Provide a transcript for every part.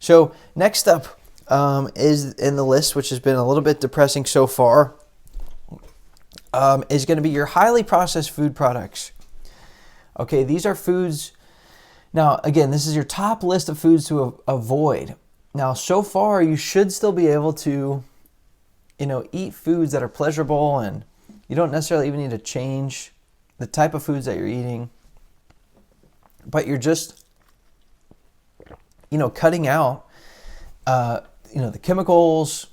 So next up is in the list, which has been a little bit depressing so far, is going to be your highly processed food products. Okay, these are foods. Now, again, this is your top list of foods to avoid. Now, so far, you should still be able to, eat foods that are pleasurable, and you don't necessarily even need to change the type of foods that you're eating. But you're just, cutting out, the chemicals,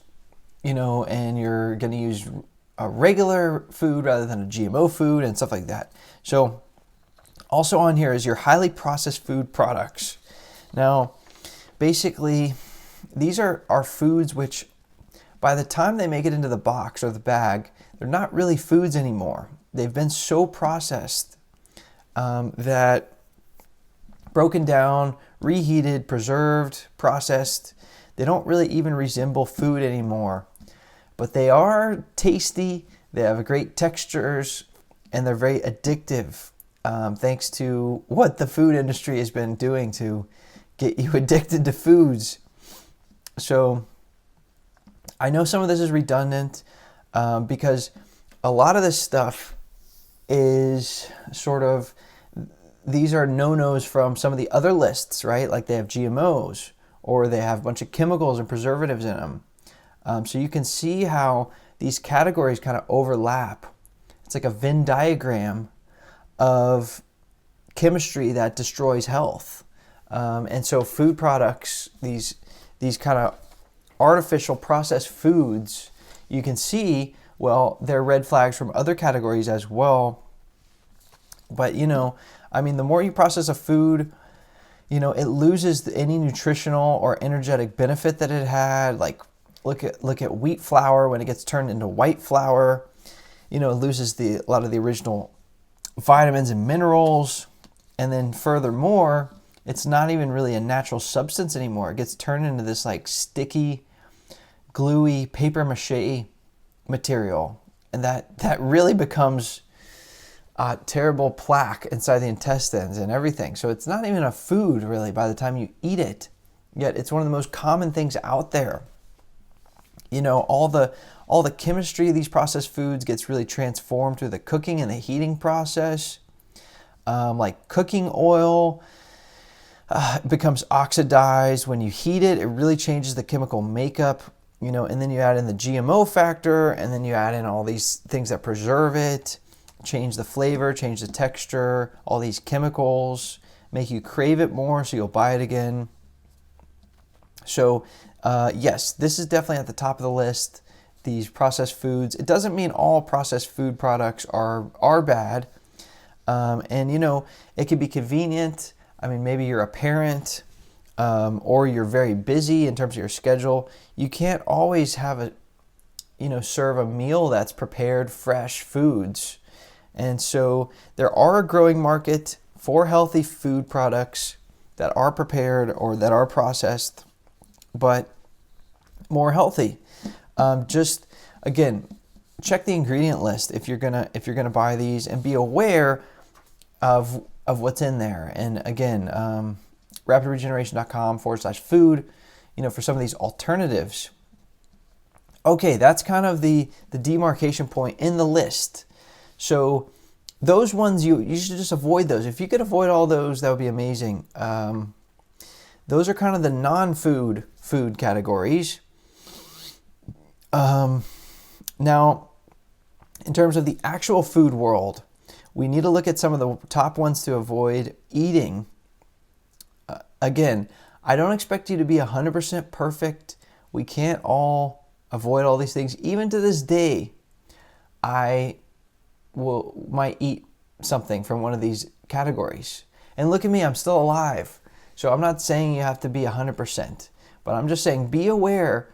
and you're going to use a regular food rather than a GMO food and stuff like that. So also on here is your highly processed food products. Now, basically, these are foods which, by the time they make it into the box or the bag, they're not really foods anymore. They've been so processed that broken down, reheated, preserved, processed, they don't really even resemble food anymore. But they are tasty, they have great textures, and they're very addictive, thanks to what the food industry has been doing to get you addicted to foods. So I know some of this is redundant because a lot of this stuff is sort of, these are no-nos from some of the other lists, right? Like they have GMOs, or they have a bunch of chemicals and preservatives in them. So you can see how these categories kind of overlap. It's like a Venn diagram of chemistry that destroys health. And so food products, these kind of artificial processed foods, you can see, well, they're red flags from other categories as well. But, the more you process a food, it loses any nutritional or energetic benefit that it had. Like, look at wheat flour. When it gets turned into white flour, it loses a lot of the original vitamins and minerals. And then furthermore, it's not even really a natural substance anymore. It gets turned into this like sticky, gluey paper mache material. And that really becomes terrible plaque inside the intestines and everything. So it's not even a food really by the time you eat it. Yet it's one of the most common things out there. All the chemistry of these processed foods gets really transformed through the cooking and the heating process. Like cooking oil becomes oxidized when you heat it. It really changes the chemical makeup, and then you add in the GMO factor, and then you add in all these things that preserve it, change the flavor, change the texture, all these chemicals make you crave it more, so you'll buy it again. So yes, this is definitely at the top of the list, these processed foods. It doesn't mean all processed food products are bad. And it can be convenient. Maybe you're a parent, or you're very busy in terms of your schedule. You can't always have serve a meal that's prepared fresh foods. And so there are a growing market for healthy food products that are prepared or that are processed, but more healthy. Just again, check the ingredient list if you're gonna buy these, and be aware of what's in there. And again, rapidregeneration.com/food, for some of these alternatives. Okay, that's kind of the demarcation point in the list. So those ones, you should just avoid those. If you could avoid all those, that would be amazing. Those are kind of the non-food food categories. Now, in terms of the actual food world, we need to look at some of the top ones to avoid eating. Again, I don't expect you to be 100% perfect. We can't all avoid all these things. Even to this day, I might eat something from one of these categories. And look at me, I'm still alive. So I'm not saying you have to be 100%, but I'm just saying be aware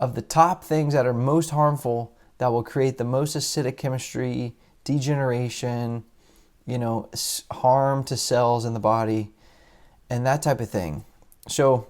of the top things that are most harmful, that will create the most acidic chemistry, degeneration, harm to cells in the body, and that type of thing. So